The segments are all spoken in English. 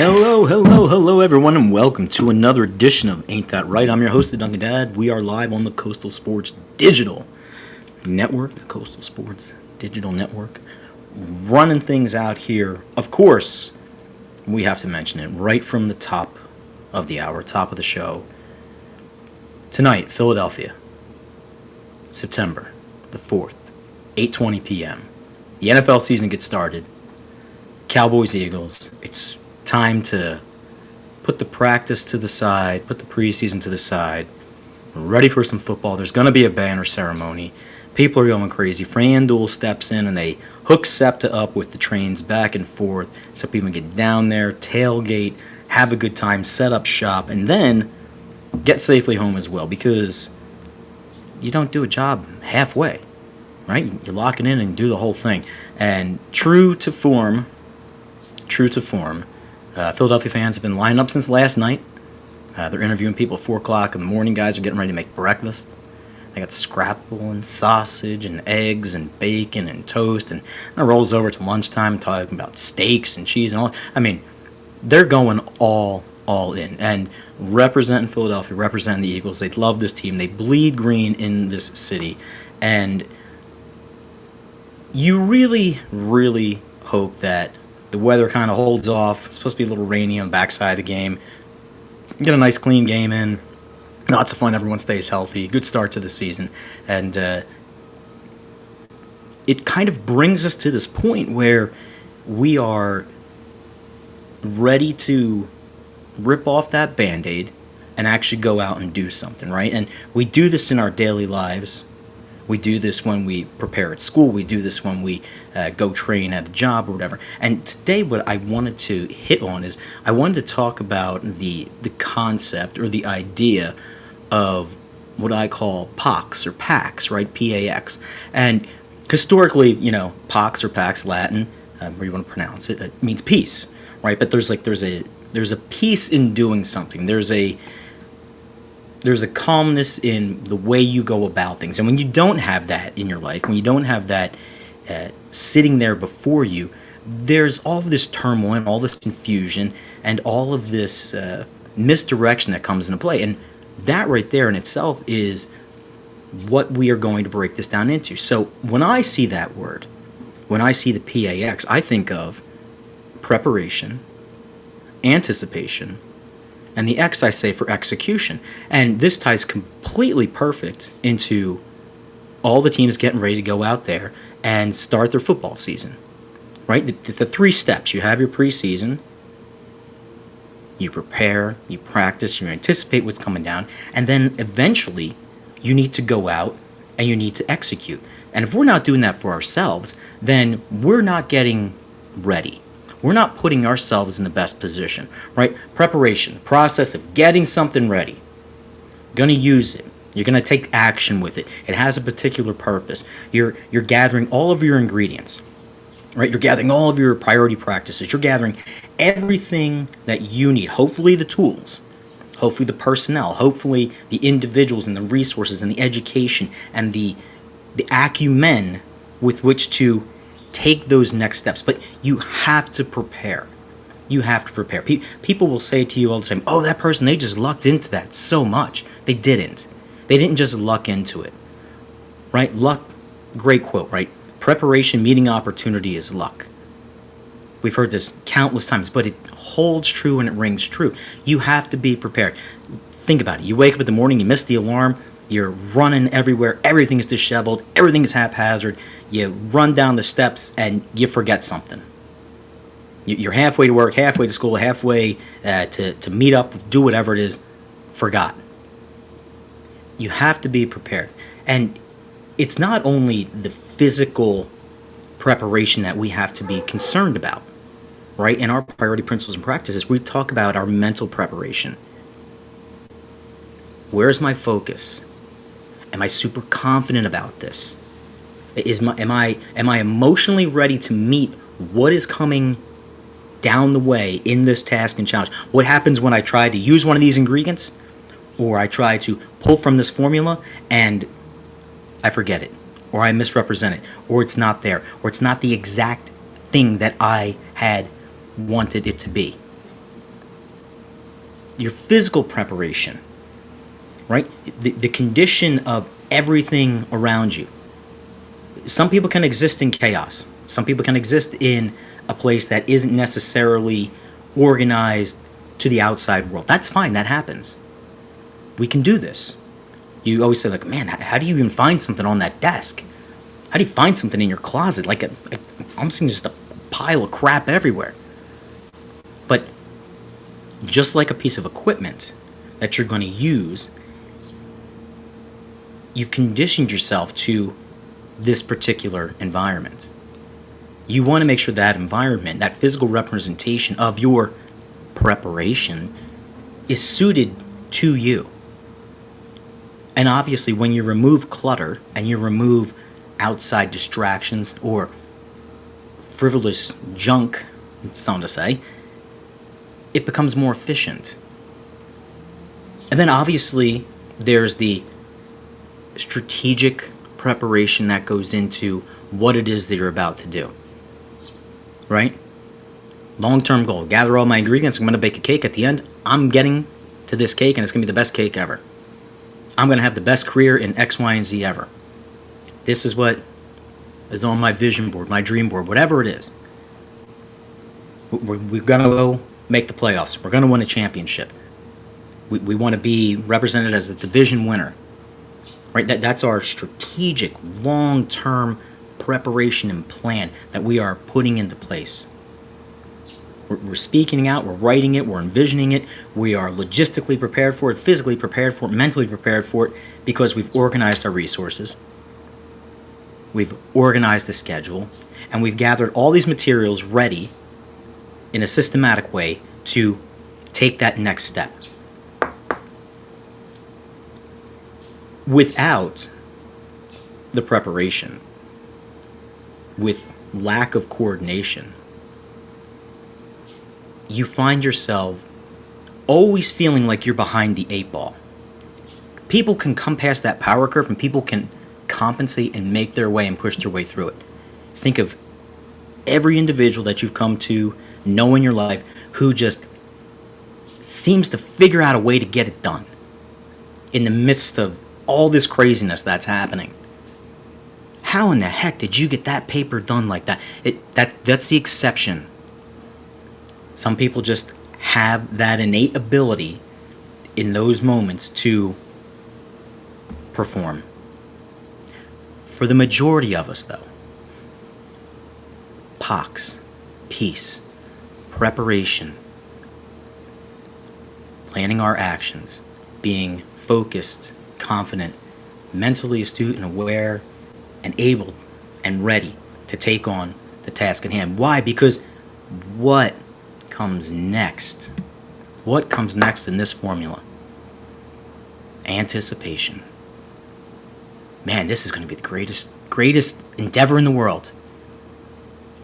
Hello, hello, hello, everyone, and welcome to another edition of Ain't That Right? I'm your host, the Duncan Dad. We are live on the Coastal Sports Digital Network, the Coastal Sports Digital Network, running things out here. Of course, we have to mention it right from the top of the hour, top of the show. Tonight, Philadelphia, September the 4th, 8:20 p.m. The NFL season gets started. Cowboys, Eagles. It's time to put the practice to the side, put the preseason to the side. We're ready for some football. There's going to be a banner ceremony. People are going crazy. FanDuel steps in and they hook SEPTA up with the trains back and forth so people can get down there, tailgate, have a good time, set up shop, and then get safely home as well, because you don't do a job halfway, right? You lock it in and do the whole thing. And true to form, Philadelphia fans have been lining up since last night. They're interviewing people at 4 o'clock in the morning. Guys are getting ready to make breakfast. They got scrapple and sausage and eggs and bacon and toast. And it rolls over to lunchtime talking about steaks and cheese and all. I mean, they're going all in. And representing Philadelphia, representing the Eagles. They love this team. They bleed green in this city. And you really, really hope that the weather kind of holds off. It's supposed to be a little rainy on the backside of the game. Get a nice clean game in. Lots of fun. Everyone stays healthy. Good start to the season. And it kind of brings us to this point where we are ready to rip off that Band-Aid and actually go out and do something, right? And we do this in our daily lives. We do this when we prepare at school. We do this when we go train at a job or whatever. And today what I wanted to hit on is I wanted to talk about the concept or the idea of what I call PAX or PAX, right? P-A-X. And historically, PAX or PAX, Latin, where you want to pronounce it, it means peace, right? But there's a peace in doing something. There's a calmness in the way you go about things. And when you don't have that in your life, when you don't have that sitting there before you, there's all of this turmoil, all this confusion, and all of this misdirection that comes into play. And that right there in itself is what we are going to break this down into. So when I see that word, when I see the PAX, I think of preparation, anticipation, and the X I say for execution. And this ties completely perfect into all the teams getting ready to go out there and start their football season, right? The 3 steps. You have your preseason, you prepare, you practice, you anticipate what's coming down, and then eventually you need to go out and you need to execute. And if we're not doing that for ourselves, then we're not getting ready. We're not putting ourselves in the best position, right? Preparation, process of getting something ready. Going to use it. You're going to take action with it. It has a particular purpose. You're gathering all of your ingredients, right? You're gathering all of your priority practices. You're gathering everything that you need. Hopefully the tools, hopefully the personnel, hopefully the individuals and the resources and the education and the acumen with which to take those next steps. But you have to prepare. You have to prepare. People will say to you all the time, oh, that person, they just lucked into that so much. They didn't. They didn't just luck into it, right? Luck, great quote, right? Preparation meeting opportunity is luck. We've heard this countless times, but it holds true and it rings true. You have to be prepared. Think about it. You wake up in the morning, you miss the alarm, you're running everywhere, everything is disheveled, everything is haphazard. You run down the steps and you forget something. You're halfway to work, halfway to school, halfway to meet up, do whatever it is, forgot. You have to be prepared. And it's not only the physical preparation that we have to be concerned about, right? In our priority principles and practices, we talk about our mental preparation. Where's my focus? Am I super confident about this? Am I emotionally ready to meet what is coming down the way in this task and challenge? What happens when I try to use one of these ingredients, or I try to pull from this formula and I forget it, or I misrepresent it, or it's not there, or it's not the exact thing that I had wanted it to be? your physical preparation, right? The condition of everything around you. Some people can exist in chaos. Some people can exist in a place that isn't necessarily organized to the outside world. That's fine. That happens. We can do this. You always say, like, man, how do you even find something on that desk? How do you find something in your closet? I'm seeing just a pile of crap everywhere. But just like a piece of equipment that you're going to use, you've conditioned yourself to this particular environment. You want to make sure that environment, that physical representation of your preparation, is suited to you. And obviously, when you remove clutter and you remove outside distractions or frivolous junk, some to say, it becomes more efficient. And then obviously, there's the strategic preparation that goes into what it is that you're about to do. Right? Long-term goal. Gather all my ingredients. I'm going to bake a cake. At the end, I'm getting to this cake, and it's going to be the best cake ever. I'm going to have the best career in X, Y, and Z ever. This is what is on my vision board, my dream board, whatever it is. We're going to go make the playoffs. We're going to win a championship. We want to be represented as the division winner. Right? That's our strategic, long-term preparation and plan that we are putting into place. We're speaking out, we're writing it, we're envisioning it, we are logistically prepared for it, physically prepared for it, mentally prepared for it, because we've organized our resources, we've organized the schedule, and we've gathered all these materials ready in a systematic way to take that next step. Without the preparation, with lack of coordination, you find yourself always feeling like you're behind the 8 ball. People can come past that power curve and people can compensate and make their way and push their way through it. Think of every individual that you've come to know in your life who just seems to figure out a way to get it done in the midst of all this craziness that's happening. How in the heck did you get that paper done like that? That's the exception. Some people just have that innate ability in those moments to perform. For the majority of us, though, POCs, peace, preparation, planning our actions, being focused, confident, mentally astute and aware, and able and ready to take on the task at hand. Why? Because what comes next? What comes next in this formula? Anticipation. Man, this is going to be the greatest endeavor in the world.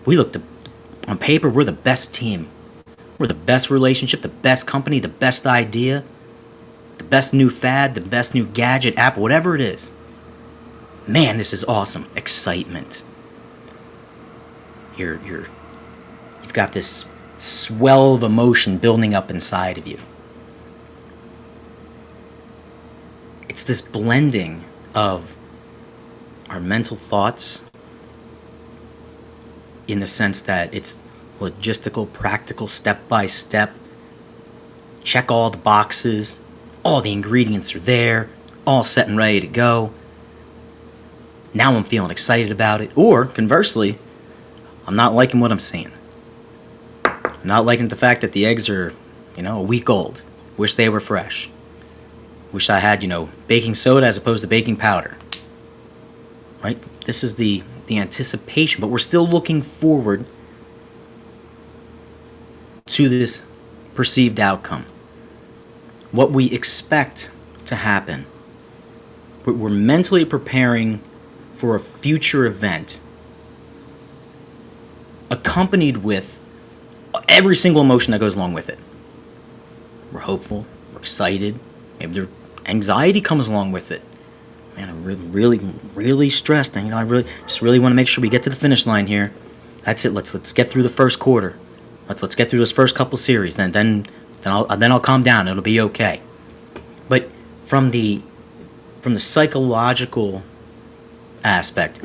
On paper, we're the best team. We're the best relationship, the best company, the best idea, the best new fad, the best new gadget, app, whatever it is. Man, this is awesome. Excitement. You've got this swell of emotion building up inside of you. It's this blending of our mental thoughts in the sense that it's logistical, practical, step by step. Check all the boxes. All the ingredients are there. All set and ready to go. Now I'm feeling excited about it. Or, conversely, I'm not liking what I'm seeing. I'm not liking the fact that the eggs are, a week old. Wish they were fresh. Wish I had, baking soda as opposed to baking powder. Right? This is the anticipation, but we're still looking forward to this perceived outcome. What we expect to happen. We're mentally preparing for a future event accompanied with every single emotion that goes along with it. We're hopeful, we're excited, maybe anxiety comes along with it. Man, I'm really stressed, and I really want to make sure we get to the finish line here. That's it. Let's get through the first quarter. Let's get through this first couple series. Then Then I'll calm down. It'll be okay. But from the psychological aspect,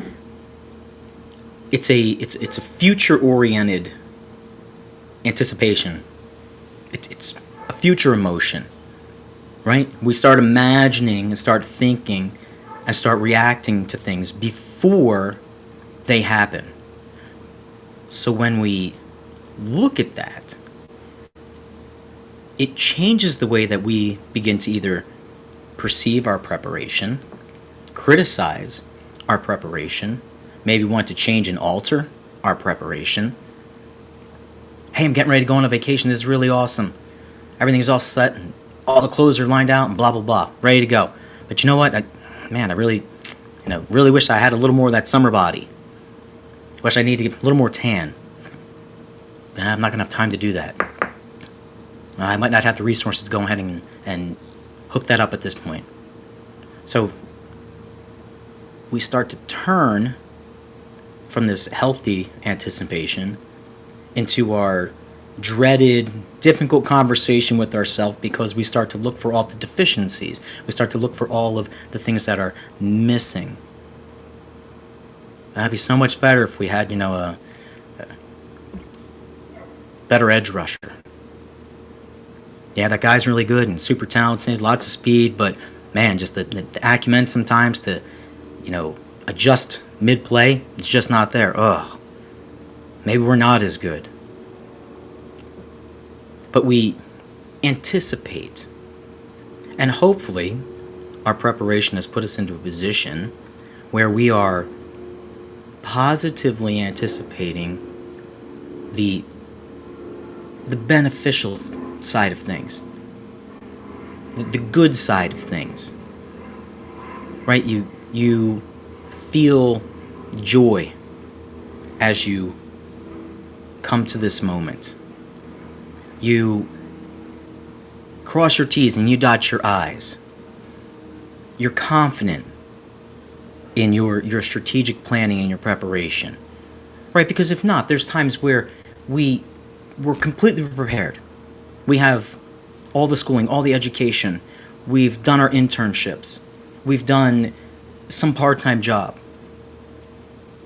it's a future oriented anticipation. It's a future emotion, right? We start imagining and start thinking and start reacting to things before they happen. So when we look at that, it changes the way that we begin to either perceive our preparation, criticize our preparation, maybe want to change and alter our preparation. Hey, I'm getting ready to go on a vacation. This is really awesome. Everything's all set and all the clothes are lined out and blah, blah, blah. Ready to go. But you know what? I really, really wish I had a little more of that summer body. Wish I needed to get a little more tan. I'm not going to have time to do that. I might not have the resources to go ahead and hook that up at this point. So we start to turn from this healthy anticipation into our dreaded, difficult conversation with ourselves, because we start to look for all the deficiencies. We start to look for all of the things that are missing. That'd be so much better if we had, a better edge rusher. Yeah, that guy's really good and super talented, lots of speed, but man, just the acumen sometimes to, adjust mid-play, it's just not there. Ugh. Maybe we're not as good. But we anticipate. And hopefully, our preparation has put us into a position where we are positively anticipating the beneficial side of things, the good side of things, right? You feel joy as you come to this moment. You cross your T's and you dot your I's. You're confident in your strategic planning and your preparation, right? Because if not, there's times where we're completely prepared. We have all the schooling, all the education. We've done our internships. We've done some part-time job.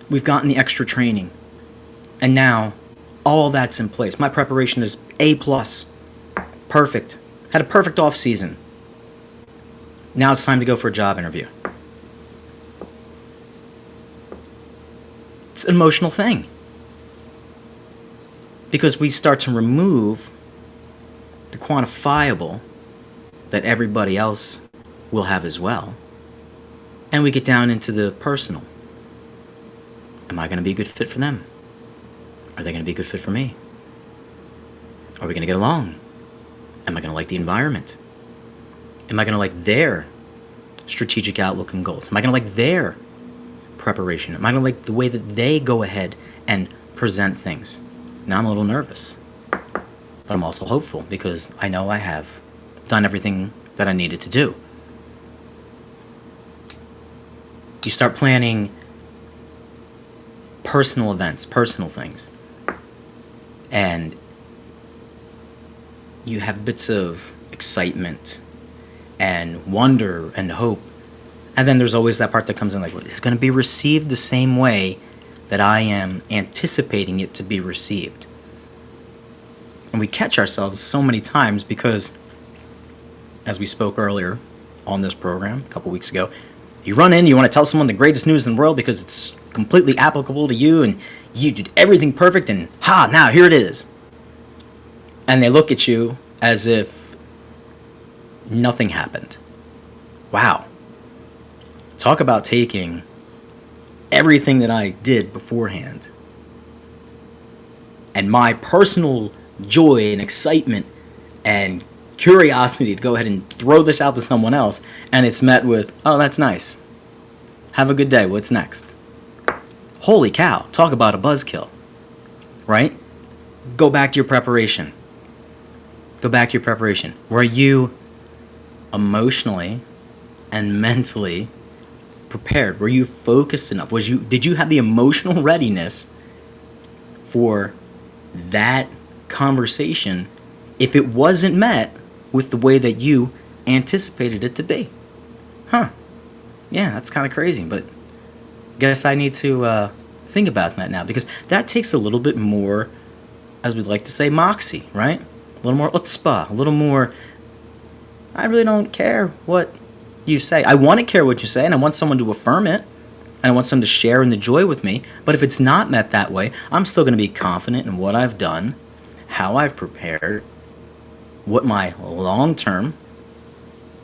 We've gotten the extra training. And now, all that's in place. My preparation is A+. Perfect. Had a perfect off season. Now it's time to go for a job interview. It's an emotional thing. Because we start to remove the quantifiable that everybody else will have as well. And we get down into the personal. Am I going to be a good fit for them? Are they going to be a good fit for me? Are we going to get along? Am I going to like the environment? Am I going to like their strategic outlook and goals? Am I going to like their preparation? Am I going to like the way that they go ahead and present things? Now I'm a little nervous. But I'm also hopeful because I know I have done everything that I needed to do. You start planning personal events, personal things. And you have bits of excitement and wonder and hope. And then there's always that part that comes in like, well, it's going to be received the same way that I am anticipating it to be received. And we catch ourselves so many times because, as we spoke earlier on this program a couple weeks ago, you run in, you want to tell someone the greatest news in the world because it's completely applicable to you and you did everything perfect and now here it is. And they look at you as if nothing happened. Wow. Talk about taking everything that I did beforehand and my personal joy and excitement and curiosity to go ahead and throw this out to someone else, and it's met with, oh, that's nice. Have a good day. What's next? Holy cow. Talk about a buzzkill. Right? Go back to your preparation. Go back to your preparation. Were you emotionally and mentally prepared? Were you focused enough? Did you have the emotional readiness for that conversation if it wasn't met with the way that you anticipated it to be. Huh. Yeah, that's kind of crazy, but guess I need to think about that now, because that takes a little bit more, as we'd like to say, moxie, right? A little more chutzpah, a little more, I really don't care what you say. I want to care what you say, and I want someone to affirm it, and I want someone to share in the joy with me. But if it's not met that way, I'm still going to be confident in what I've done, how I've prepared, what my long-term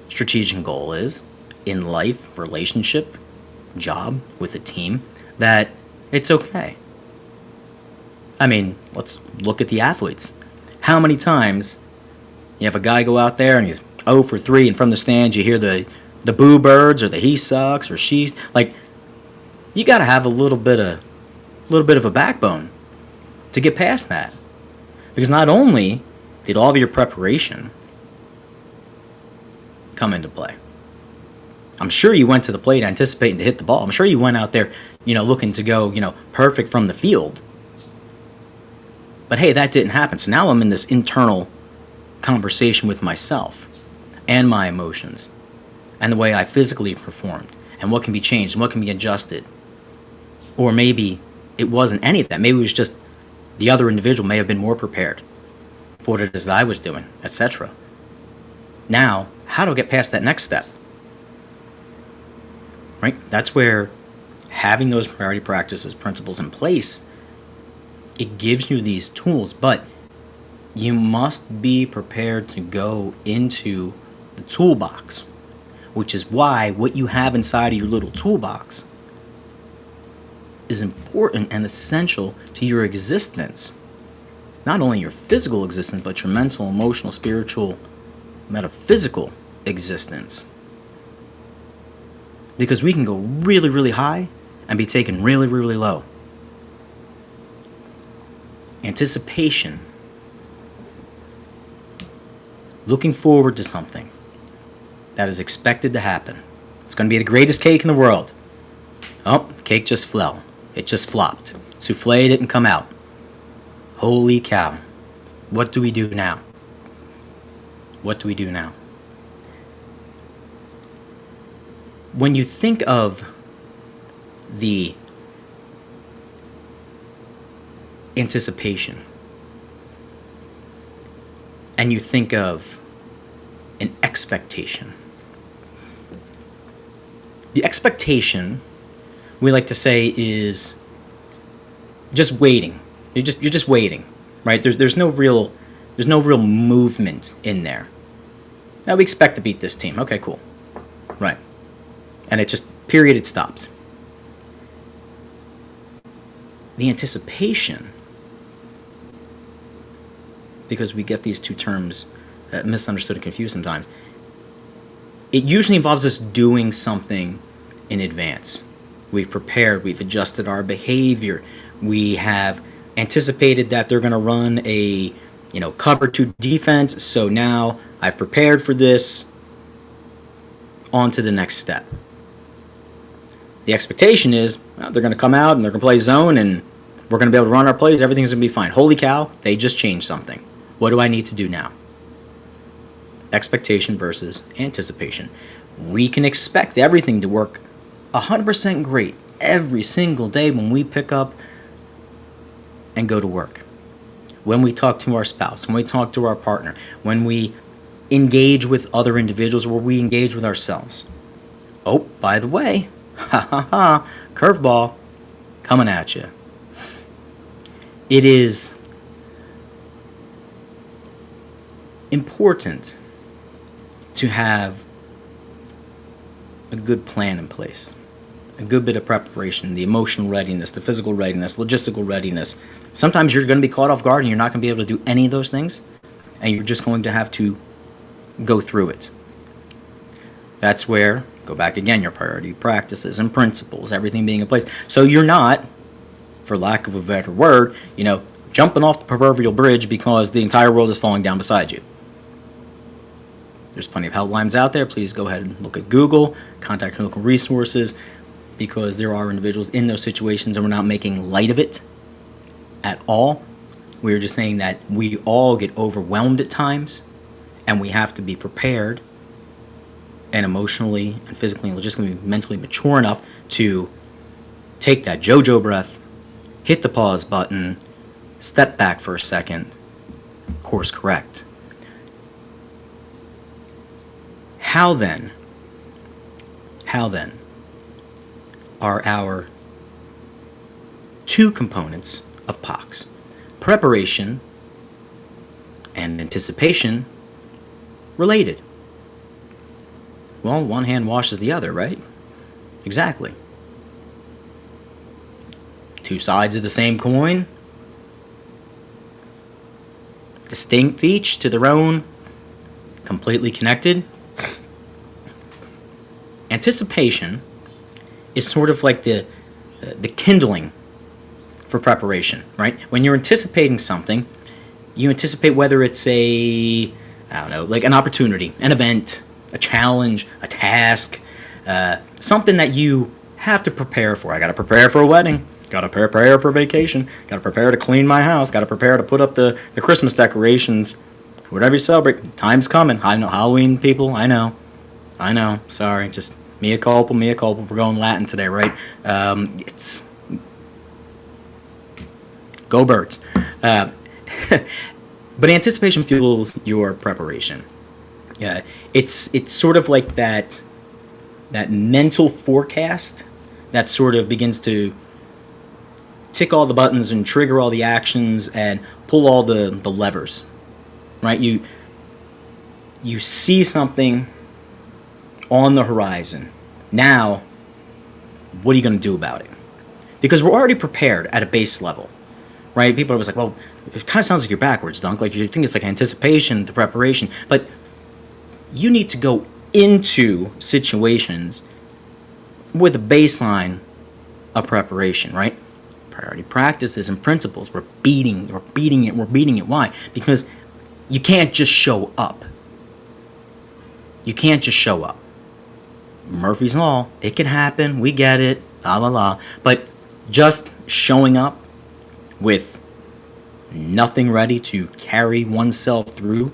strategic goal is in life, relationship, job, with a team, that it's okay. I mean, let's look at the athletes. How many times you have a guy go out there and he's 0 for 3, and from the stands you hear the boo birds, or the he sucks, or she's like, you got to have a little bit of a backbone to get past that. Because not only did all of your preparation come into play, I'm sure you went to the plate anticipating to hit the ball. I'm sure you went out there, looking to go, perfect from the field. But hey, that didn't happen. So now I'm in this internal conversation with myself and my emotions and the way I physically performed and what can be changed and what can be adjusted. Or maybe it wasn't any of that. Maybe it was just the other individual may have been more prepared for what it is that I was doing, etc. Now, how do I get past that next step? Right? That's where having those priority practices, principles in place, it gives you these tools, but you must be prepared to go into the toolbox, which is why what you have inside of your little toolbox is important and essential to your existence. Not only your physical existence, but your mental, emotional, spiritual, metaphysical existence. Because we can go really, really high and be taken really, really low. Anticipation. Looking forward to something that is expected to happen. It's going to be the greatest cake in the world. Oh, the cake just fell. It just flopped. Souffle didn't come out. Holy cow. What do we do now? What do we do now? When you think of the anticipation and you think of an expectation, the expectation, we like to say, is just waiting. You're just waiting, right? There's no real movement in there. Now we expect to beat this team. Okay, cool. Right. And it just, period, it stops. The anticipation, because we get these two terms misunderstood and confused sometimes, it usually involves us doing something in advance. We've prepared, we've adjusted our behavior, we have anticipated that they're going to run a cover 2 defense, so now I've prepared for this. On to the next step. The expectation is they're going to come out and they're going to play zone and we're going to be able to run our plays, everything's going to be fine. Holy cow, they just changed something. What do I need to do now? Expectation versus anticipation. We can expect everything to work 100% great every single day when we pick up and go to work. When we talk to our spouse, when we talk to our partner, when we engage with other individuals, or we engage with ourselves. Oh, by the way, curveball coming at you. It is important to have a good plan in place, a good bit of preparation, the emotional readiness, the physical readiness, logistical readiness. Sometimes you're going to be caught off guard and you're not going to be able to do any of those things, and you're just going to have to go through it. That's where, go back again, your priority practices and principles, everything being in place. So you're not, for lack of a better word, jumping off the proverbial bridge because the entire world is falling down beside you. There's plenty of helplines out there. Please go ahead and look at Google, contact local resources, because there are individuals in those situations and we're not making light of it at all. We were just saying that we all get overwhelmed at times, and we have to be prepared and emotionally and physically and logistically, mentally mature enough to take that JoJo breath, hit the pause button, step back for a second, course correct. How then are our two components of POCs, preparation and anticipation, related? Well, one hand washes the other, right? Exactly. Two sides of the same coin, distinct each to their own, completely connected. Anticipation is sort of like the kindling for preparation, right? When you're anticipating something, you anticipate whether it's like an opportunity, an event, a challenge, a task, something that you have to prepare for. I got to prepare for a wedding. Got to prepare for vacation. Got to prepare to clean my house. Got to prepare to put up the Christmas decorations. Whatever you celebrate, time's coming. I know, Halloween, people. I know. Sorry, just mea culpa. We're going Latin today, right? It's go birds. But anticipation fuels your preparation. Yeah, it's sort of like that mental forecast that sort of begins to tick all the buttons and trigger all the actions and pull all the levers, right? You see something on the horizon. Now, what are you going to do about it? Because we're already prepared at a base level, right? People are always like, well, it kind of sounds like you're backwards, Dunk. Like you think it's like anticipation, the preparation. But you need to go into situations with a baseline of preparation, right? Priority practices and principles. We're beating it. Why? Because you can't just show up. Murphy's Law, it can happen, we get it, but just showing up with nothing ready to carry oneself through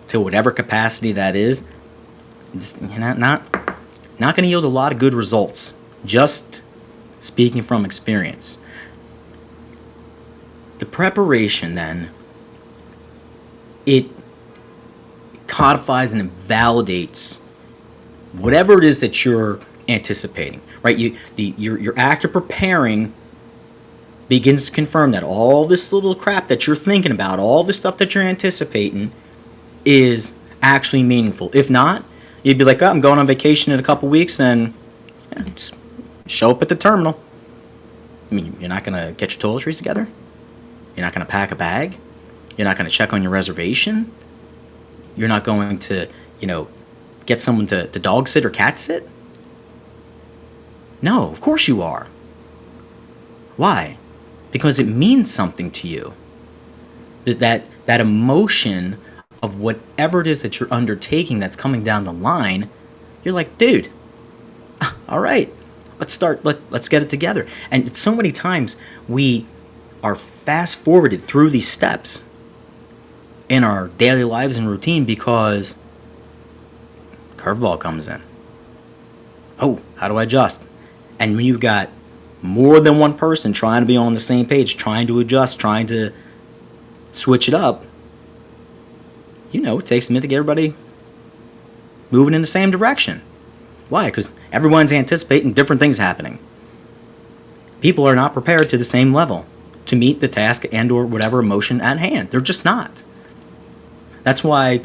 to whatever capacity that is, it's not going to yield a lot of good results. Just speaking from experience. The preparation, then, it codifies and validates whatever it is that you're anticipating, right? Your act of preparing begins to confirm that all this little crap that you're thinking about, all this stuff that you're anticipating, is actually meaningful. If not, you'd be like, oh, I'm going on vacation in a couple weeks, and just show up at the terminal. I mean, you're not going to get your toiletries together? You're not going to pack a bag? You're not going to check on your reservation? You're not going to, get someone to dog sit or cat sit? No, of course you are. Why? Because it means something to you. That emotion of whatever it is that you're undertaking that's coming down the line, you're like, dude, all right, let's get it together. And so many times we are fast forwarded through these steps in our daily lives and routine because curveball comes in. Oh, how do I adjust? And when you've got more than one person trying to be on the same page, trying to adjust, trying to switch it up, it takes a minute to get everybody moving in the same direction. Why? Because everyone's anticipating different things happening. People are not prepared to the same level to meet the task and or whatever emotion at hand. They're just not. That's why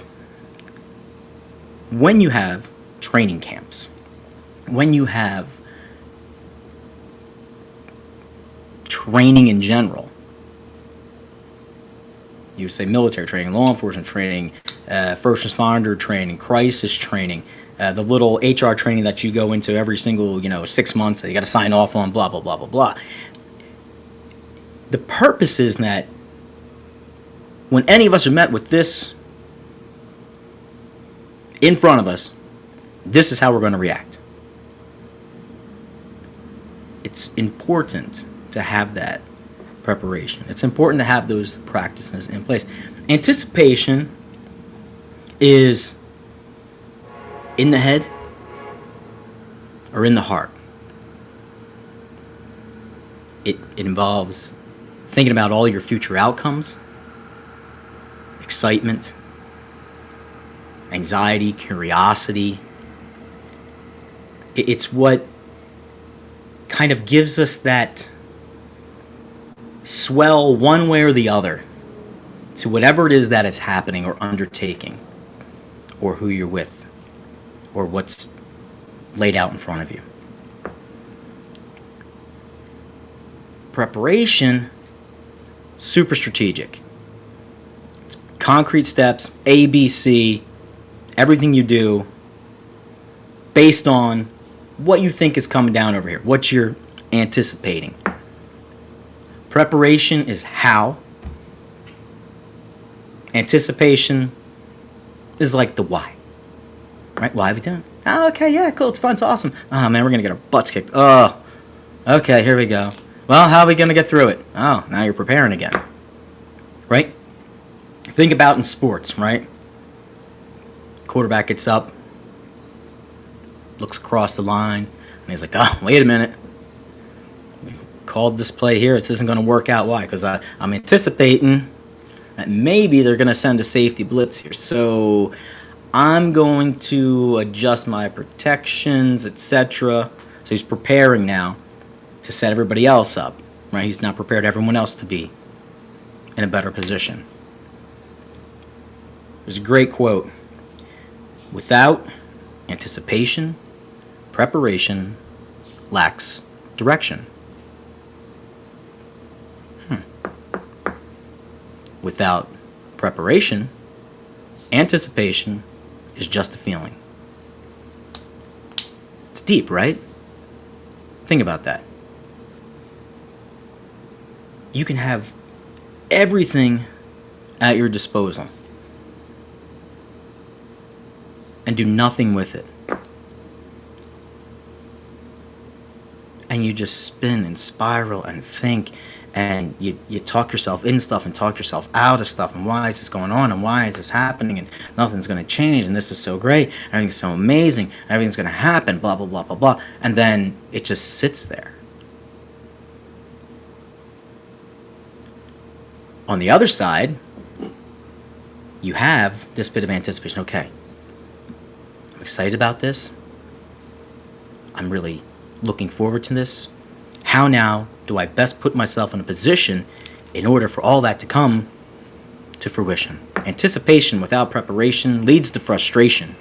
when you have training camps, when you have training in general, you would say military training, law enforcement training, first responder training, crisis training, the little HR training that you go into every single 6 months that you got to sign off on, blah, blah, blah, blah, blah. The purpose is that when any of us are met with this in front of us, this is how we're going to react. It's important to have that preparation. It's important to have those practices in place. Anticipation is in the head or in the heart. It involves thinking about all your future outcomes, excitement, anxiety, curiosity. It's what kind of gives us that swell one way or the other to whatever it is that is happening or undertaking, or who you're with, or what's laid out in front of you. Preparation, super strategic. It's concrete steps, A, B, C, everything you do based on what you think is coming down over here, what you're anticipating. Preparation is how. Anticipation is like the why. Right? Why are we doing it? Oh, okay, yeah, cool, it's fun, it's awesome. Oh, man, we're going to get our butts kicked. Oh, okay, here we go. Well, how are we going to get through it? Oh, now you're preparing again. Right? Think about in sports, right? Quarterback gets up, looks across the line, and he's like, oh, wait a minute. We called this play here. This isn't going to work out. Why? Because I'm anticipating that maybe they're going to send a safety blitz here. So I'm going to adjust my protections, etc. So he's preparing now to set everybody else up, right? He's not prepared everyone else to be in a better position. There's a great quote. Without anticipation, preparation lacks direction. Without preparation, anticipation is just a feeling. It's deep, right? Think about that. You can have everything at your disposal and do nothing with it. And you just spin and spiral and think, and you talk yourself in stuff and talk yourself out of stuff, and why is this going on, and why is this happening, and nothing's going to change, and this is so great, everything's so amazing, everything's going to happen, blah, blah, blah, blah, blah. And then it just sits there. On the other side, you have this bit of anticipation. Okay, I'm excited about this. I'm really looking forward to this. How now do I best put myself in a position in order for all that to come to fruition? Anticipation without preparation leads to frustration.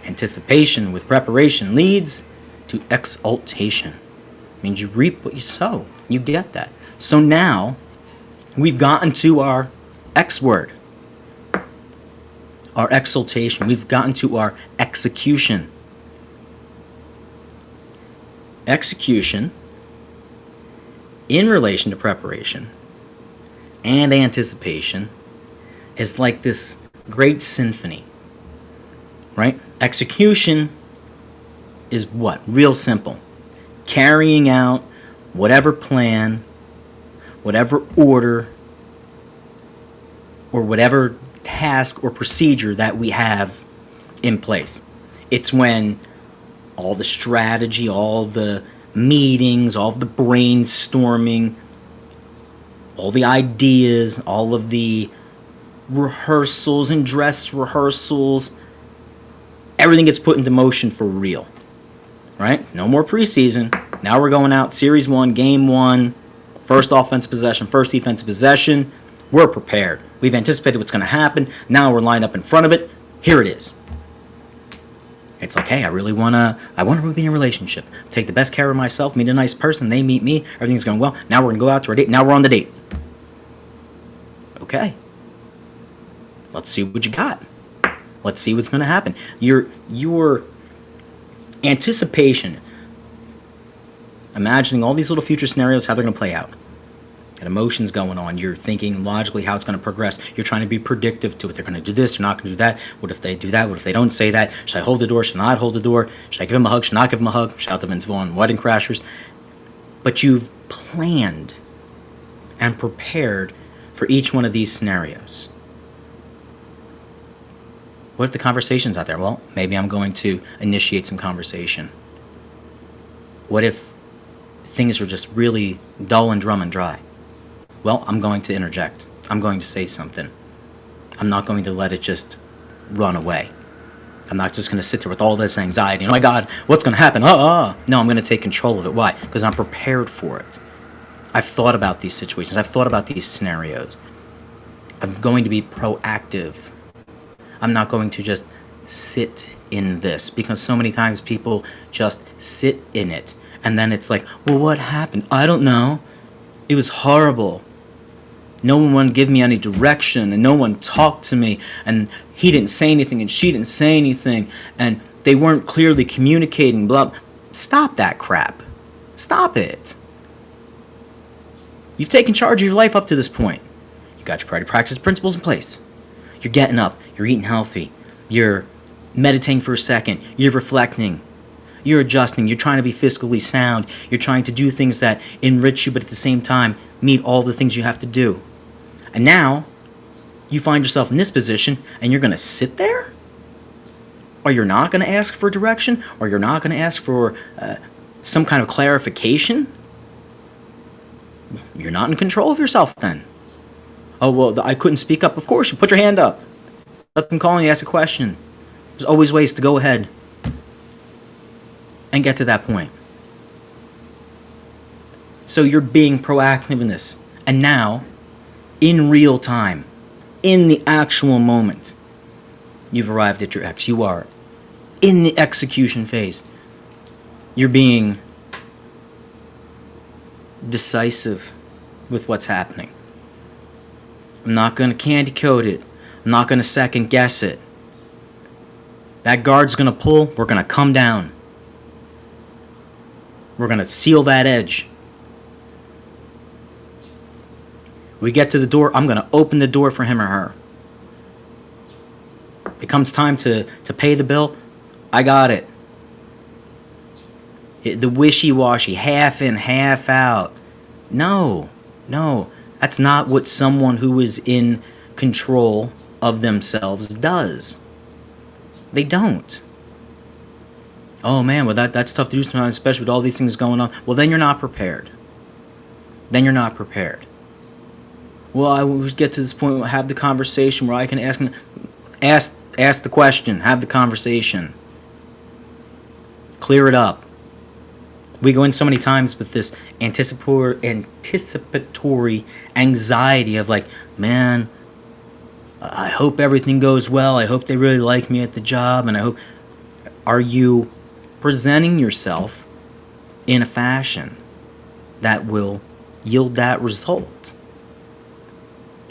Anticipation with preparation leads to exaltation. It means you reap what you sow. You get that. So now we've gotten to our X word, our exaltation. We've gotten to our execution. Execution, in relation to preparation and anticipation, is like this great symphony, right? Execution is what? Real simple. Carrying out whatever plan, whatever order, or whatever task or procedure that we have in place. It's when all the strategy, all the meetings, all of the brainstorming, all the ideas, all of the rehearsals and dress rehearsals, everything gets put into motion for real, right? No more preseason. Now we're going out, Series 1, Game 1, first offensive possession, first defensive possession. We're prepared. We've anticipated what's going to happen. Now we're lined up in front of it. Here it is. It's like, hey, I want to be in a relationship. Take the best care of myself, meet a nice person, they meet me, everything's going well. Now we're going to go out to our date. Now we're on the date. Okay. Let's see what you got. Let's see what's going to happen. Your anticipation, imagining all these little future scenarios, how they're going to play out. And emotions going on. You're thinking logically how it's going to progress. You're trying to be predictive to it. They're going to do this. They're not going to do that. What if they do that? What if they don't say that? Should I hold the door? Should I not hold the door? Should I give him a hug? Should I not give him a hug? Shout out to Vince Vaughn, Wedding Crashers. But you've planned and prepared for each one of these scenarios. What if the conversation's out there? Well, maybe I'm going to initiate some conversation. What if things are just really dull and drum and dry? Well, I'm going to interject. I'm going to say something. I'm not going to let it just run away. I'm not just going to sit there with all this anxiety. Oh my God, what's going to happen? No, I'm going to take control of it. Why? Because I'm prepared for it. I've thought about these situations. I've thought about these scenarios. I'm going to be proactive. I'm not going to just sit in this, because so many times people just sit in it. And then it's like, well, what happened? I don't know. It was horrible. No one wanted to give me any direction, and no one talked to me, and he didn't say anything, and she didn't say anything, and they weren't clearly communicating, blah. Stop that crap. Stop it. You've taken charge of your life up to this point. You got your priority practice principles in place. You're getting up. You're eating healthy. You're meditating for a second. You're reflecting. You're adjusting. You're trying to be fiscally sound. You're trying to do things that enrich you, but at the same time, meet all the things you have to do. And now, you find yourself in this position, and you're going to sit there? Or you're not going to ask for direction? Or you're not going to ask for some kind of clarification? You're not in control of yourself then. Oh, well, I couldn't speak up. Of course, you put your hand up. Let them call and ask a question. There's always ways to go ahead and get to that point. So you're being proactive in this. And now, in real time, in the actual moment, you've arrived at your X. You are in the execution phase. You're being decisive with what's happening. I'm not going to candy coat it. I'm not going to second guess it. That guard's going to pull. We're going to come down. We're going to seal that edge. We get to the door. I'm going to open the door for him or her. It comes time to pay the bill. I got it. The wishy-washy, half in, half out. No. That's not what someone who is in control of themselves does. They don't. Oh man, well that's tough to do sometimes, especially with all these things going on. Well, then you're not prepared. Well, I will get to this point where I have the conversation where I can ask the question, have the conversation. Clear it up. We go in so many times with this anticipatory anxiety of like, man, I hope everything goes well. I hope they really like me at the job. And I hope... Are you presenting yourself in a fashion that will yield that result?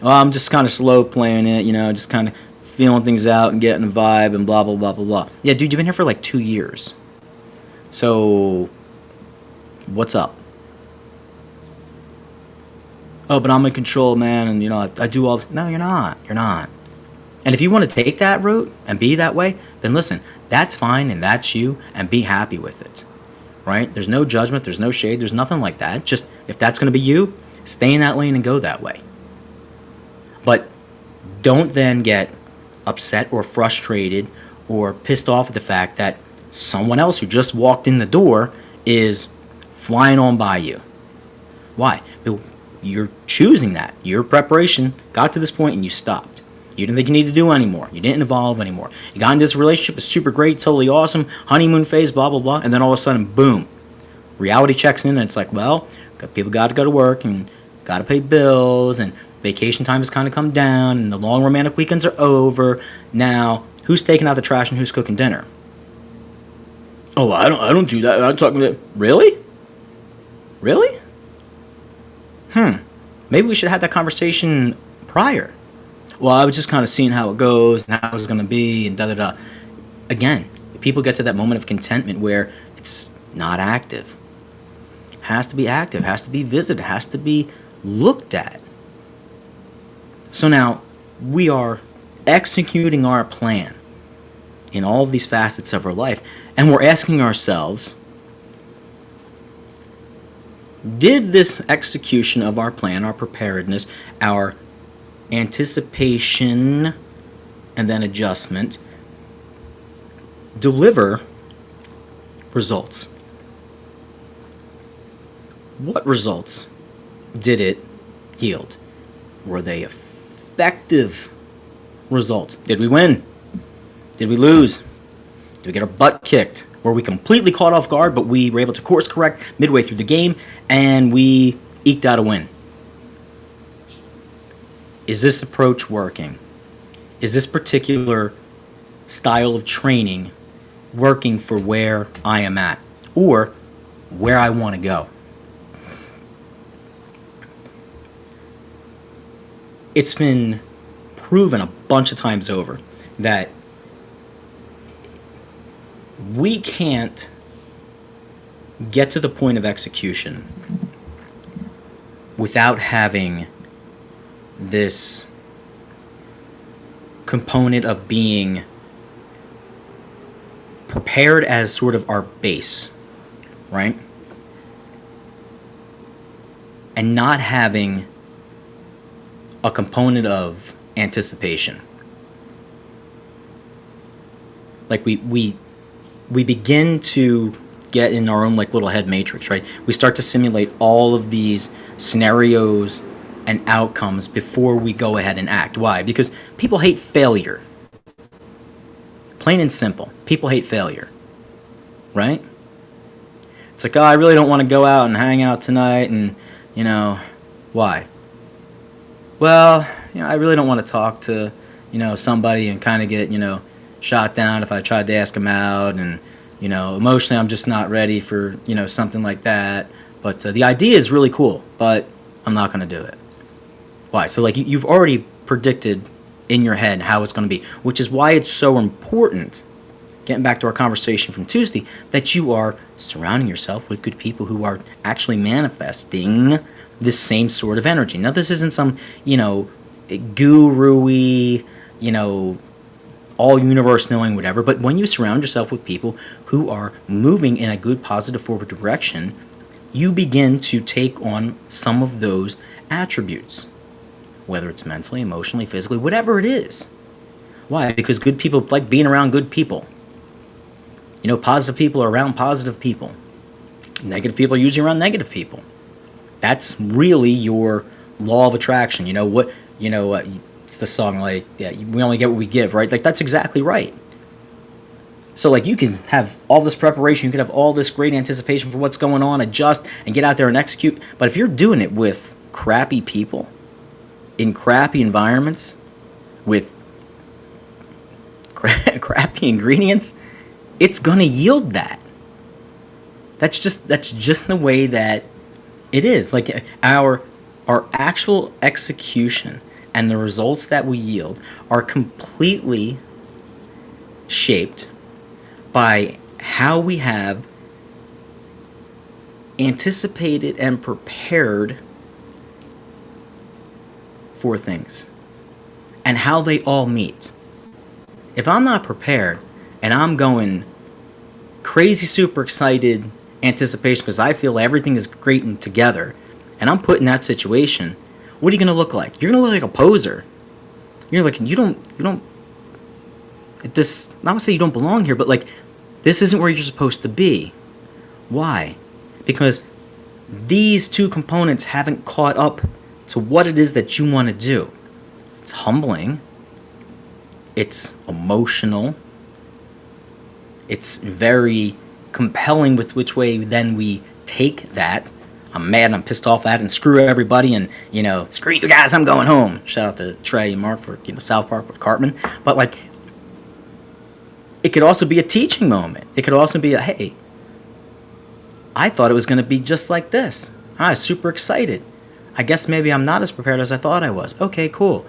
Oh, I'm just kind of slow playing it, just kind of feeling things out and getting a vibe and blah, blah, blah, blah, blah. Yeah, dude, you've been here for like 2 years. So... what's up? Oh, but I'm in control, man, and I do all this. No, you're not. And if you want to take that route and be that way, then listen, that's fine and that's you, and be happy with it. Right? There's no judgment, there's no shade, there's nothing like that. Just if that's going to be you, stay in that lane and go that way. But don't then get upset or frustrated or pissed off at the fact that someone else who just walked in the door is flying on by you. Why? You're choosing that. Your preparation got to this point and you stopped. You didn't think you needed to do anymore. You didn't evolve anymore. You got into this relationship, it's super great, totally awesome, honeymoon phase, blah, blah, blah, and then all of a sudden, boom, reality checks in and it's like, well, people got to go to work and got to pay bills and vacation time has kind of come down and the long romantic weekends are over. Now, who's taking out the trash and who's cooking dinner? Oh, I don't do that. I'm talking about... Really? Maybe we should have that conversation prior. Well, I was just kind of seeing how it goes and how it's going to be and da-da-da. Again, people get to that moment of contentment where it's not active. It has to be active, has to be visited, has to be looked at. So now, we are executing our plan in all of these facets of our life, and we're asking ourselves, Did this execution of our plan, our preparedness, our anticipation, and then adjustment deliver results? What results did it yield? Were they effective results? Did we win? Did we lose? Did we get our butt kicked? Were we completely caught off guard, but we were able to course correct midway through the game and we eked out a win? Is this approach working? Is this particular style of training working for where I am at or where I want to go? It's been proven a bunch of times over that we can't get to the point of execution without having this component of being prepared as sort of our base, right? And not having a component of anticipation. Like we begin to get in our own like little head matrix, right? We start to simulate all of these scenarios and outcomes before we go ahead and act. Why? Because people hate failure. Plain and simple. People hate failure. Right? It's like, oh, I really don't want to go out and hang out tonight, and, why? Well, I really don't want to talk to, somebody and kind of get, shot down if I tried to ask them out, and, emotionally I'm just not ready for, something like that. But the idea is really cool, but I'm not going to do it. Why? So, like, you've already predicted in your head how it's going to be, which is why it's so important, getting back to our conversation from Tuesday, that you are surrounding yourself with good people who are actually manifesting this same sort of energy. Now, this isn't some, guru-y, all universe knowing whatever, but when you surround yourself with people who are moving in a good, positive, forward direction, you begin to take on some of those attributes, whether it's mentally, emotionally, physically, whatever it is. Why? Because good people like being around good people. Positive people are around positive people. Negative people are usually around negative people. That's really your law of attraction. It's the song, like, yeah, we only get what we give, right? Like, that's exactly right. So, like, you can have all this preparation, you can have all this great anticipation for what's going on, adjust, and get out there and execute. But if you're doing it with crappy people, in crappy environments, with crappy ingredients, it's going to yield that. That's just the way that it is. Like, our actual execution and the results that we yield are completely shaped by how we have anticipated and prepared for things and how they all meet. If I'm not prepared and I'm going crazy, super excited anticipation because I feel everything is great and together, and I'm put in that situation, what are you going to look like? You're going to look like a poser. You're like, you don't, this, not to say you don't belong here, but like, this isn't where you're supposed to be. Why? Because these two components haven't caught up to what it is that you want to do. It's humbling. It's emotional. It's very compelling with which way then we take that. I'm mad and I'm pissed off at it and screw everybody and, screw you guys, I'm going home. Shout out to Trey and Mark for, South Park with Cartman. But, like, it could also be a teaching moment. It could also be a, hey, I thought it was going to be just like this. I was super excited. I guess maybe I'm not as prepared as I thought I was. Okay, cool.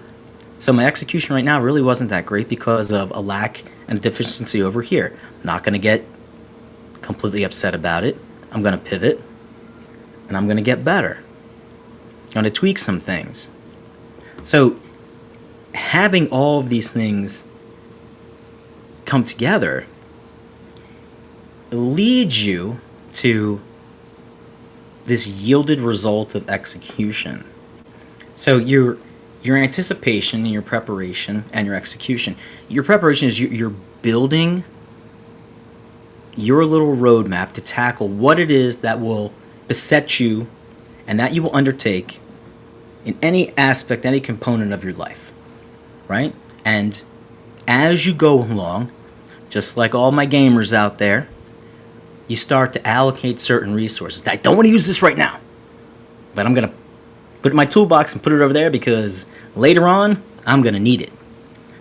So my execution right now really wasn't that great because of a lack and a deficiency over here. Not going to get completely upset about it. I'm going to pivot, and I'm going to get better. I'm going to tweak some things. So having all of these things come together leads you to this yielded result of execution. So your anticipation and your preparation and your execution. Your preparation is you're building your little roadmap to tackle what it is that will beset you and that you will undertake in any aspect, any component of your life, right? And as you go along, just like all my gamers out there, you start to allocate certain resources. I don't want to use this right now, but I'm going to put it in my toolbox and put it over there because later on, I'm going to need it.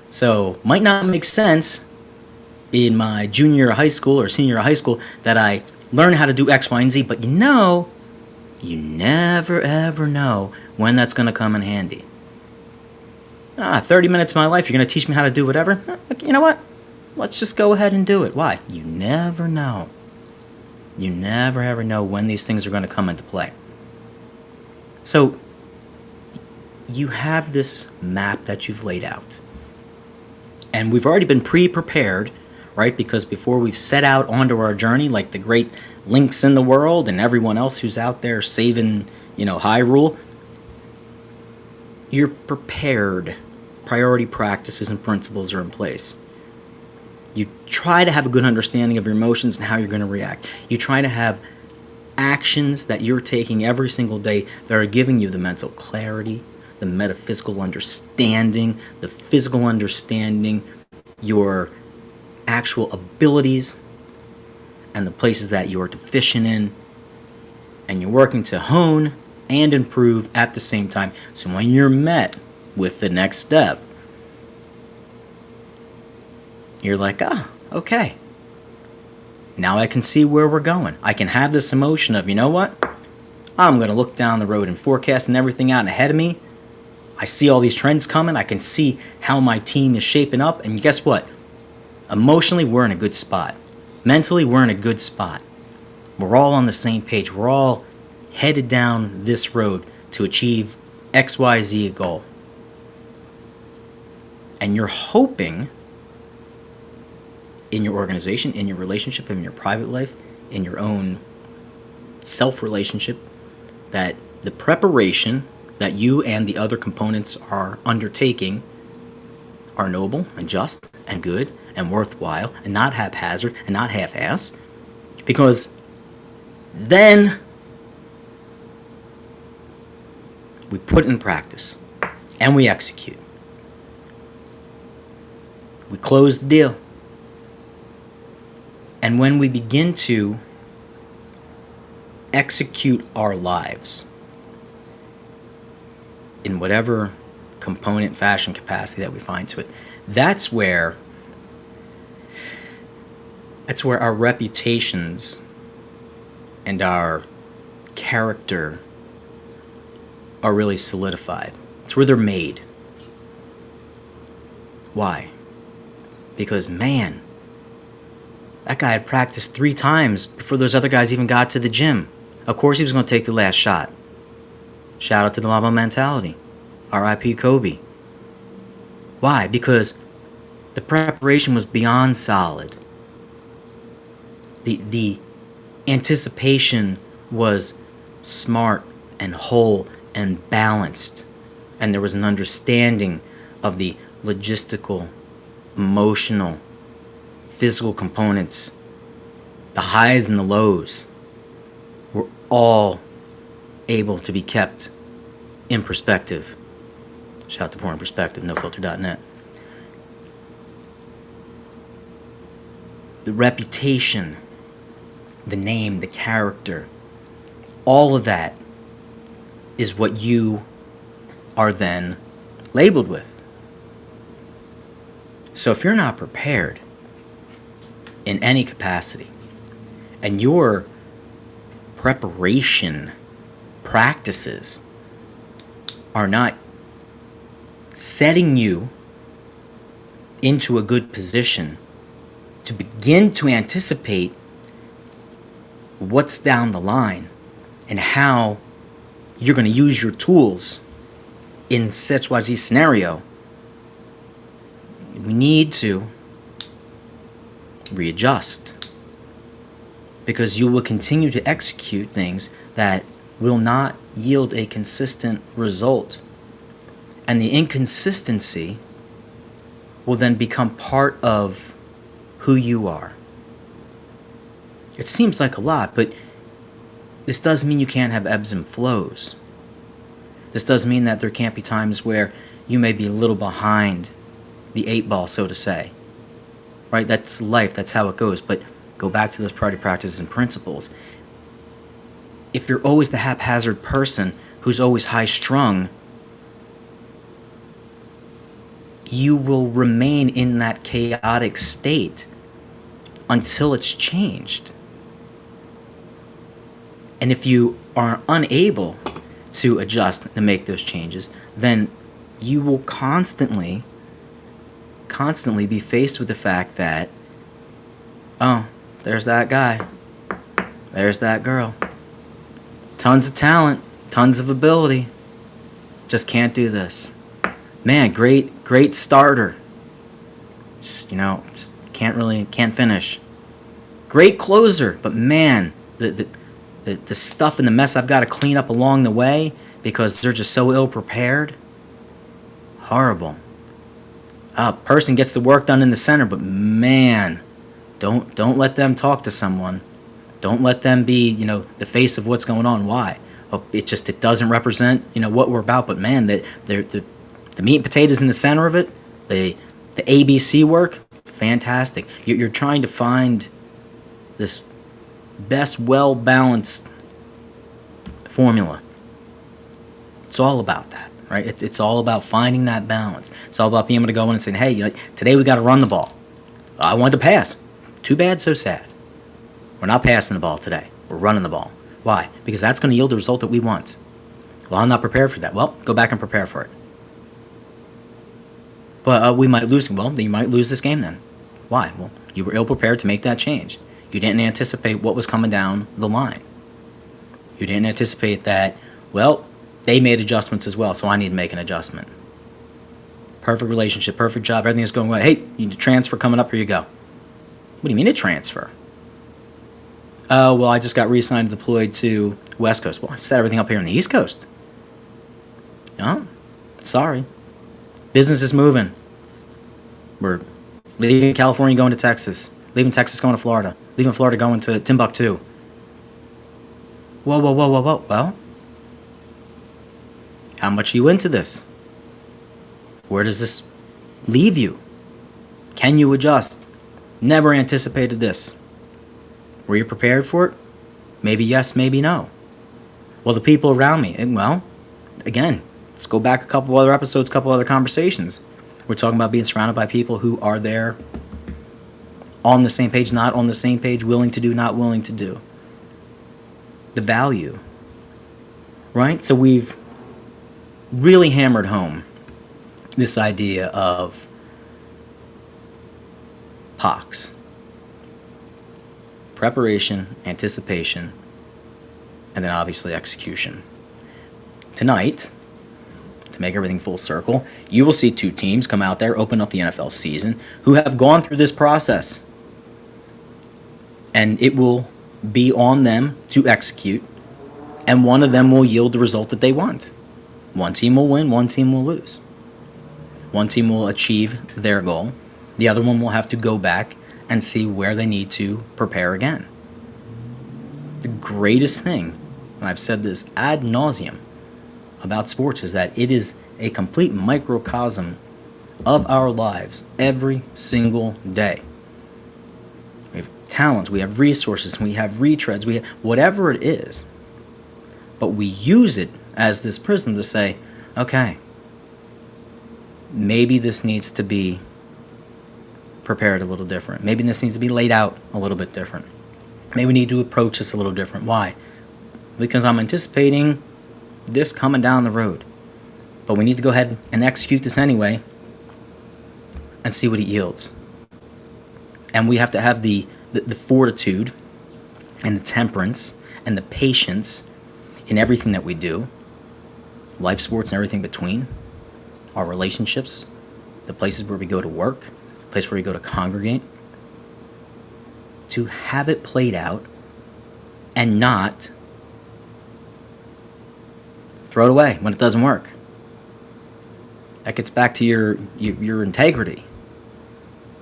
So, might not make sense in my junior year of high school or senior year of high school that I learn how to do X, Y, and Z, but you never ever know when that's going to come in handy. 30 minutes of my life, you're going to teach me how to do whatever? You know what? Let's just go ahead and do it. Why? You never know. You never ever know when these things are going to come into play. So, you have this map that you've laid out. And we've already been pre-prepared, right? Because before we've set out onto our journey, like the great links in the world and everyone else who's out there saving, Hyrule, you're prepared. Priority practices and principles are in place. You try to have a good understanding of your emotions and how you're going to react. You try to have actions that you're taking every single day that are giving you the mental clarity, the metaphysical understanding, the physical understanding, your actual abilities, and the places that you are deficient in. And you're working to hone and improve at the same time. So when you're met with the next step, you're like, okay. Now I can see where we're going. I can have this emotion of, you know what? I'm going to look down the road and forecasting everything out ahead of me. I see all these trends coming. I can see how my team is shaping up. And guess what? Emotionally, we're in a good spot. Mentally, we're in a good spot. We're all on the same page. We're all headed down this road to achieve XYZ goal. And you're hoping in your organization, in your relationship, in your private life, in your own self-relationship, that the preparation that you and the other components are undertaking are noble and just and good and worthwhile and not haphazard and not half-ass, because then we put it in practice and we execute. We close the deal. And when we begin to execute our lives in whatever component, fashion, capacity that we find to it, that's where our reputations and our character are really solidified. It's where they're made. Why? Because, man, that guy had practiced 3 times before those other guys even got to the gym. Of course he was going to take the last shot. Shout out to the Mamba mentality. R.I.P. Kobe. Why? Because the preparation was beyond solid. The anticipation was smart and whole and balanced. And there was an understanding of the logistical, emotional, physical components. The highs and the lows were all able to be kept in perspective. Shout out to Porn Perspective, nofilter.net. The reputation, the name, the character, all of that is what you are then labeled with. So if you're not prepared in any capacity, and your preparation practices are not setting you into a good position to begin to anticipate what's down the line and how you're going to use your tools in XYZ scenario, we need to readjust, because you will continue to execute things that will not yield a consistent result. And the inconsistency will then become part of who you are. It seems like a lot, but this does mean you can't have ebbs and flows. This does mean that there can't be times where you may be a little behind the eight ball, so to say. Right? That's life. That's how it goes. But go back to those priority practices and principles. If you're always the haphazard person who's always high-strung, you will remain in that chaotic state until it's changed. And if you are unable to adjust and make those changes, then you will constantly be faced with the fact that, oh, there's that guy, there's that girl, tons of talent, tons of ability, just can't do this. Man, great starter, just can't finish. Great closer, but man, the stuff and the mess I've got to clean up along the way because they're just so ill prepared. Horrible. A person gets the work done in the center, but man, don't let them talk to someone. Don't let them be, the face of what's going on. Why? Oh, it doesn't represent, what we're about. But man, the meat and potatoes in the center of it, the ABC work, fantastic. You're trying to find this best, well-balanced formula. It's all about that, right? It's all about finding that balance. It's all about being able to go in and saying, hey, today we got to run the ball. I want to pass. Too bad, so sad. We're not passing the ball today. We're running the ball. Why? Because that's going to yield the result that we want. Well, I'm not prepared for that. Well, go back and prepare for it. But we might lose. Well, then you might lose this game then. Why? Well, you were ill-prepared to make that change. You didn't anticipate what was coming down the line. You didn't anticipate that, well, they made adjustments as well, so I need to make an adjustment. Perfect relationship, perfect job, everything is going well. Hey, you need a transfer coming up, here you go. What do you mean a transfer? Oh, well, I just got re-assigned and deployed to West Coast. Well, I set everything up here on the East Coast. Oh, sorry. Business is moving. We're leaving California, going to Texas. Leaving Texas, going to Florida. Leaving Florida, going to Timbuktu. Whoa. Well, how much are you into this? Where does this leave you? Can you adjust? Never anticipated this. Were you prepared for it? Maybe yes, maybe no. Well, the people around me, well, again, let's go back a couple other episodes, a couple other conversations. We're talking about being surrounded by people who are there on the same page, not on the same page, willing to do, not willing to do. The value, right? So we've really hammered home this idea of POCs. Preparation, anticipation, and then obviously execution. Tonight, to make everything full circle, you will see two teams come out there, open up the NFL season, who have gone through this process. And it will be on them to execute, and one of them will yield the result that they want. One team will win, one team will lose. One team will achieve their goal. The other one will have to go back and see where they need to prepare again. The greatest thing, and I've said this ad nauseum about sports, is that it is a complete microcosm of our lives every single day. We have talent, we have resources, we have retreads, we have whatever it is. But we use it as this prism to say, okay, maybe this needs to be prepared a little different. Maybe this needs to be laid out a little bit different. Maybe we need to approach this a little different. Why? Because I'm anticipating this coming down the road. But we need to go ahead and execute this anyway and see what it yields. And we have to have the fortitude and the temperance and the patience in everything that we do. Life, sports, and everything between. Our relationships, the places where we go to work, the place where we go to congregate. To have it played out and not Throw it away when it doesn't work. That gets back to your integrity.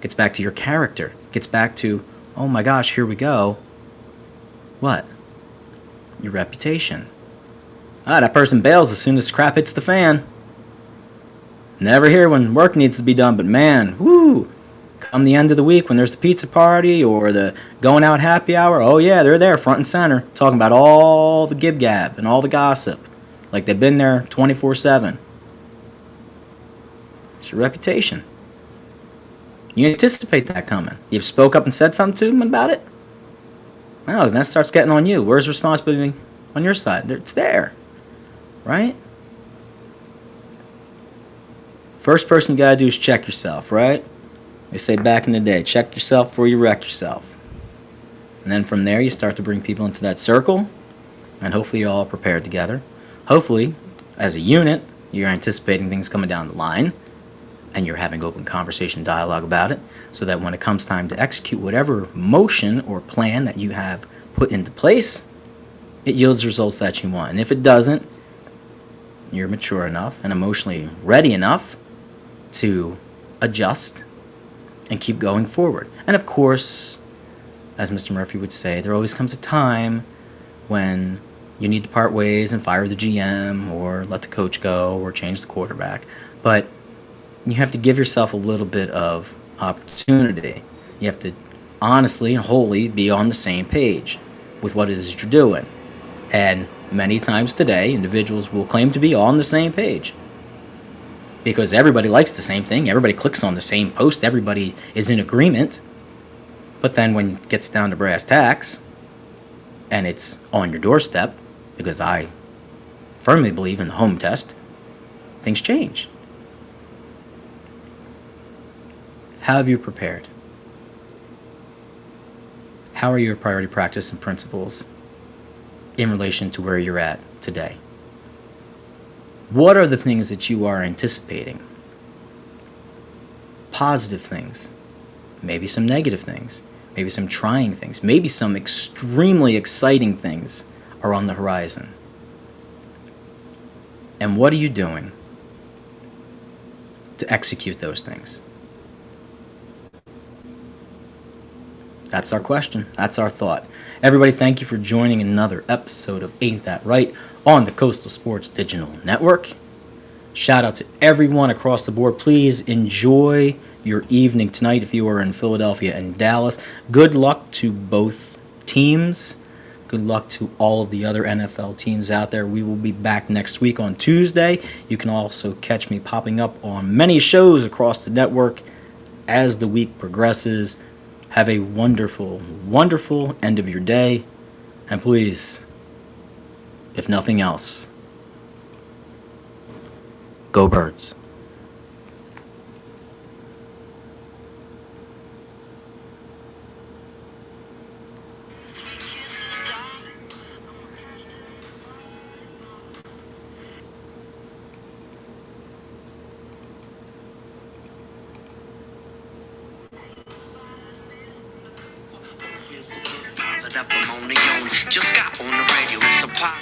Gets back to your character. Gets back to, oh my gosh, here we go. What? Your reputation. That person bails as soon as crap hits the fan. Never here when work needs to be done, but man, whoo! Come the end of the week when there's the pizza party or the going out happy hour, oh yeah, they're there front and center talking about all the gib gab and all the gossip. Like they've been there 24/7. It's your reputation. You anticipate that coming. You've spoke up and said something to them about it. Wow, then that starts getting on you. Where's responsibility on your side? It's there, right? First person you gotta do is check yourself, right? They say back in the day, check yourself before you wreck yourself. And then from there, you start to bring people into that circle, and hopefully you're all prepared together. Hopefully, as a unit, you're anticipating things coming down the line, and you're having open conversation, dialogue about it, so that when it comes time to execute whatever motion or plan that you have put into place, it yields results that you want. And if it doesn't, you're mature enough and emotionally ready enough to adjust and keep going forward. And of course, as Mr. Murphy would say, there always comes a time when you need to part ways and fire the GM or let the coach go or change the quarterback. But you have to give yourself a little bit of opportunity. You have to honestly and wholly be on the same page with what it is you're doing. And many times today, individuals will claim to be on the same page because everybody likes the same thing. Everybody clicks on the same post. Everybody is in agreement. But then when it gets down to brass tacks and it's on your doorstep, because I firmly believe in the home test, things change. How have you prepared? How are your priority practice and principles in relation to where you're at today? What are the things that you are anticipating? Positive things, maybe some negative things, maybe some trying things, maybe some extremely exciting things are on the horizon. And what are you doing to execute those things? That's our question. That's our thought. Everybody, thank you for joining another episode of Ain't That Right on the Coastal Sports Digital Network. Shout out to everyone across the board. Please enjoy your evening tonight if you are in Philadelphia and Dallas. Good luck to both teams. Good luck to all of the other NFL teams out there. We will be back next week on Tuesday. You can also catch me popping up on many shows across the network as the week progresses. Have a wonderful, wonderful end of your day. And please, if nothing else, go Birds. Just got on the radio, it's a pop.